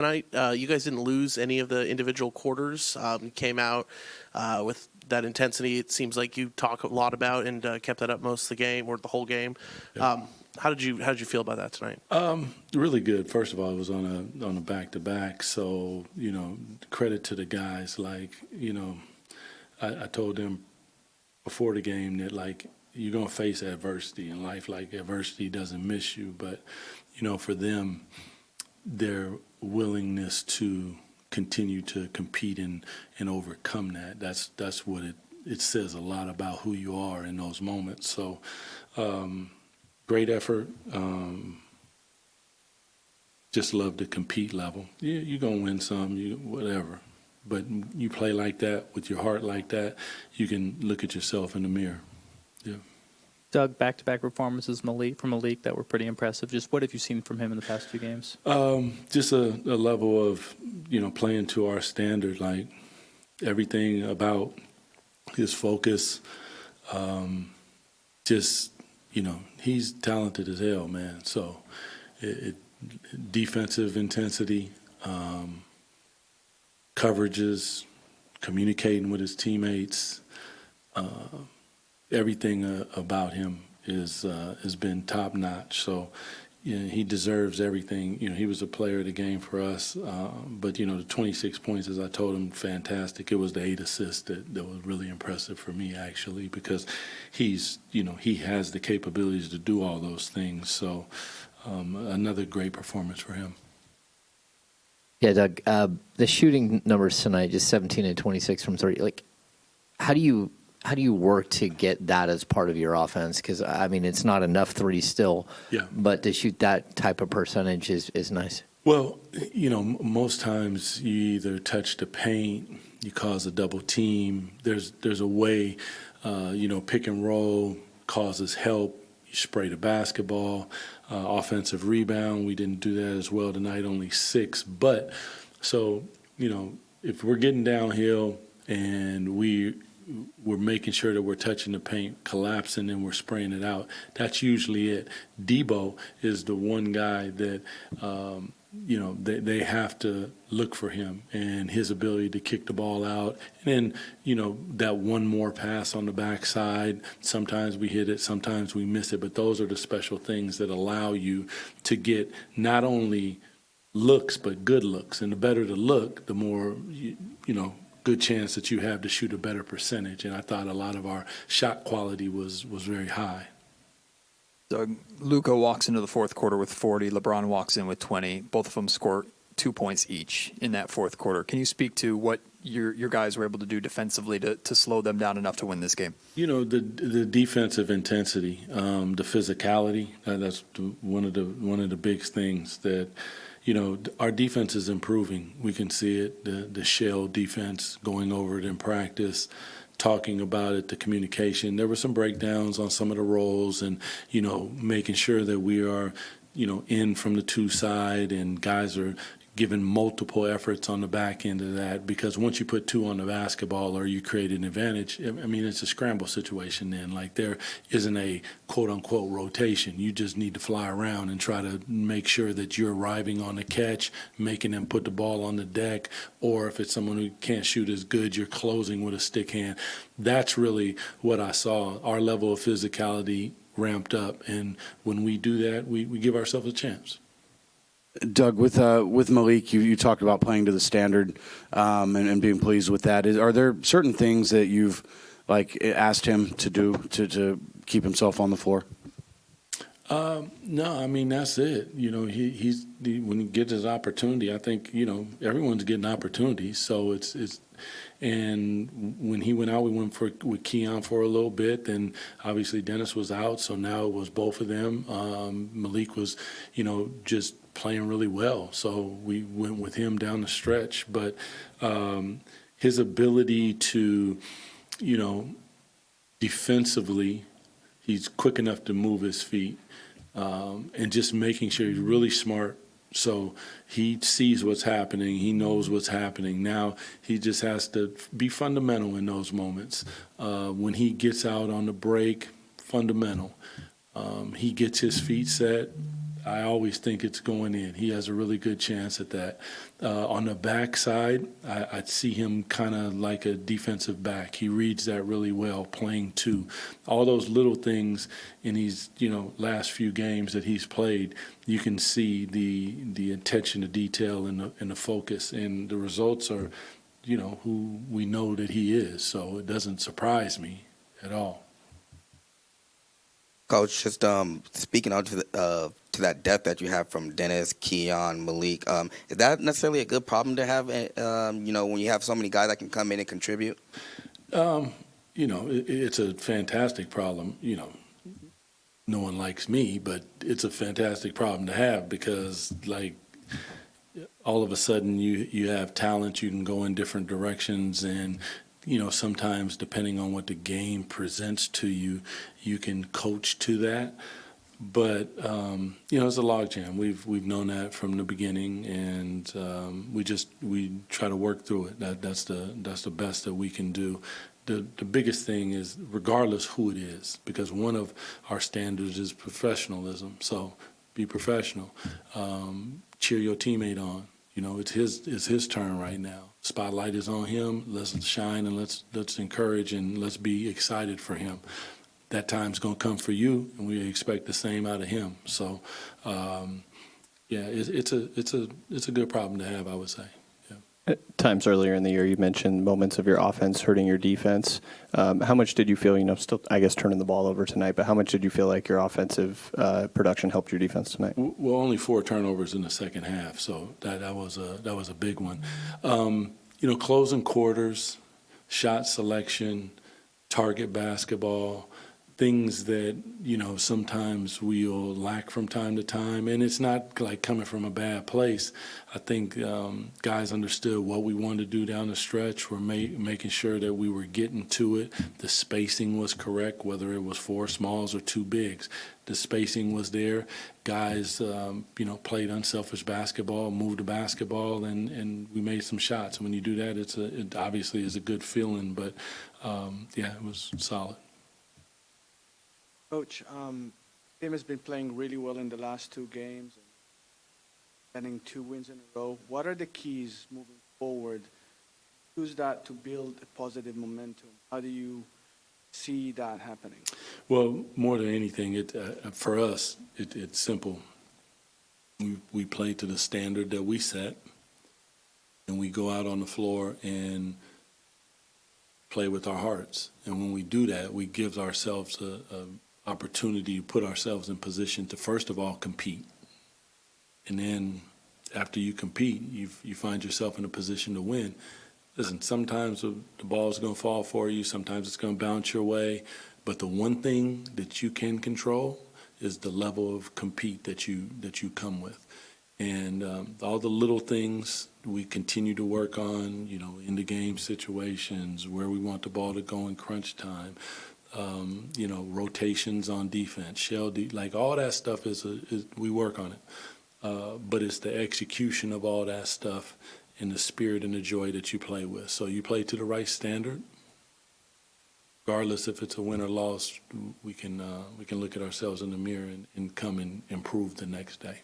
Tonight, you guys didn't lose any of the individual quarters. Came out with that intensity. It seems like you talk a lot about and kept that up most of the game or the whole game. Yeah. How did you feel about that tonight? Really good. First of all, it was on a back-to-back, so credit to the guys. Like I told them before the game that you're gonna face adversity in life. Like adversity doesn't miss you, but for them, their willingness to continue to compete and overcome that's what it says a lot about who you are in those moments. So great effort. Just love the compete level. You're gonna win some, whatever, but you play like that with your heart like that, you can look at yourself in the mirror. Yeah. Doug, back-to-back performances from Malik that were pretty impressive. Just what have you seen from him in the past 2 games? Just a level of, playing to our standard, like everything about his focus. He's talented as hell, man. So defensive intensity, coverages, communicating with his teammates, everything about him has been top notch. So he deserves everything. He was a player of the game for us. But the 26 points, as I told him, fantastic. It was the 8 assists that was really impressive for me, actually, because he has the capabilities to do all those things. So another great performance for him. Yeah, Doug, the shooting numbers tonight, just 17 and 26 from 30. Like, how do you work to get that as part of your offense? Because, I mean, it's not enough threes still. Yeah. But to shoot that type of percentage is nice. Well, most times you either touch the paint, you cause a double team. There's a way, pick and roll causes help. You spray the basketball, offensive rebound. We didn't do that as well tonight, only 6. But so, if we're getting downhill and we're making sure that we're touching the paint, collapsing, and we're spraying it out, that's usually it. Debo is the one guy that, they have to look for him and his ability to kick the ball out. And then, that one more pass on the backside, sometimes we hit it, sometimes we miss it, but those are the special things that allow you to get not only looks, but good looks. And the better the look, the more, good chance that you have to shoot a better percentage. And I thought a lot of our shot quality was very high. Doug, Luka walks into the fourth quarter with 40. LeBron walks in with 20. Both of them score 2 points each in that fourth quarter. Can you speak to what your guys were able to do defensively to slow them down enough to win this game? The defensive intensity, the physicality. That's one of the big things that. Our defense is improving. We can see it, the shell defense, going over it in practice, talking about it, the communication. There were some breakdowns on some of the roles and, making sure that we are, in from the 2 side and guys are giving multiple efforts on the back end of that, because once you put 2 on the basketball or you create an advantage, I mean, it's a scramble situation then. Like there isn't a quote-unquote rotation. You just need to fly around and try to make sure that you're arriving on the catch, making them put the ball on the deck, or if it's someone who can't shoot as good, you're closing with a stick hand. That's really what I saw. Our level of physicality ramped up, and when we do that, we give ourselves a chance. Doug, with Malik, you talked about playing to the standard and being pleased with that. Are there certain things that you've asked him to do to keep himself on the floor? No, I mean that's it. He's when he gets his opportunity, I think everyone's getting opportunities. So it's and when he went out, we went with Keon for a little bit. Then obviously Dennis was out, so now it was both of them. Malik was just playing really well, so we went with him down the stretch. But his ability to, defensively, he's quick enough to move his feet, and just making sure he's really smart. So he sees what's happening. He knows what's happening. Now he just has to be fundamental in those moments. When he gets out on the break, fundamental. He gets his feet set. I always think it's going in. He has a really good chance at that. On the backside, I'd see him kind of like a defensive back. He reads that really well, playing two. All those little things in these, last few games that he's played, you can see the attention to detail and the focus, and the results are, who we know that he is. So it doesn't surprise me at all. Coach, just speaking out to that depth that you have from Dennis, Keon, Malik, is that necessarily a good problem to have? When you have so many guys that can come in and contribute. It's a fantastic problem. No one likes me, but it's a fantastic problem to have because, all of a sudden you have talent. You can go in different directions, and sometimes depending on what the game presents to you, you can coach to that. But it's a logjam. We've known that from the beginning, and we try to work through it. That's the best that we can do. The biggest thing is, regardless who it is, because one of our standards is professionalism. So be professional. Cheer your teammate on. It's his turn right now. Spotlight is on him. Let's shine and let's encourage and let's be excited for him. That time's gonna come for you, and we expect the same out of him. So, it's a good problem to have, I would say. Yeah. At times earlier in the year, you mentioned moments of your offense hurting your defense. How much did you feel, still, I guess, turning the ball over tonight, but how much did you feel like your offensive production helped your defense tonight? Well, only 4 turnovers in the second half, so that was a big one. Closing quarters, shot selection, target basketball, things that, sometimes we'll lack from time to time. And it's not like coming from a bad place. I think guys understood what we wanted to do down the stretch. We're making sure that we were getting to it. The spacing was correct, whether it was 4 smalls or 2 bigs. The spacing was there. Guys, played unselfish basketball, moved the basketball, and we made some shots. And when you do that, it obviously is a good feeling. But, it was solid. Coach, team has been playing really well in the last 2 games, and getting 2 wins in a row. What are the keys moving forward? Use that to build a positive momentum. How do you see that happening? Well, more than anything, for us, it's simple. We play to the standard that we set, and we go out on the floor and play with our hearts. And when we do that, we give ourselves a opportunity to put ourselves in position to, first of all, compete. And then after you compete, you find yourself in a position to win. Listen, sometimes the ball is going to fall for you. Sometimes it's going to bounce your way. But the one thing that you can control is the level of compete that you come with. And all the little things we continue to work on, in the game situations, where we want the ball to go in crunch time, rotations on defense, all that stuff is we work on it. But it's the execution of all that stuff and the spirit and the joy that you play with. So you play to the right standard. Regardless if it's a win or loss, we can look at ourselves in the mirror and come and improve the next day.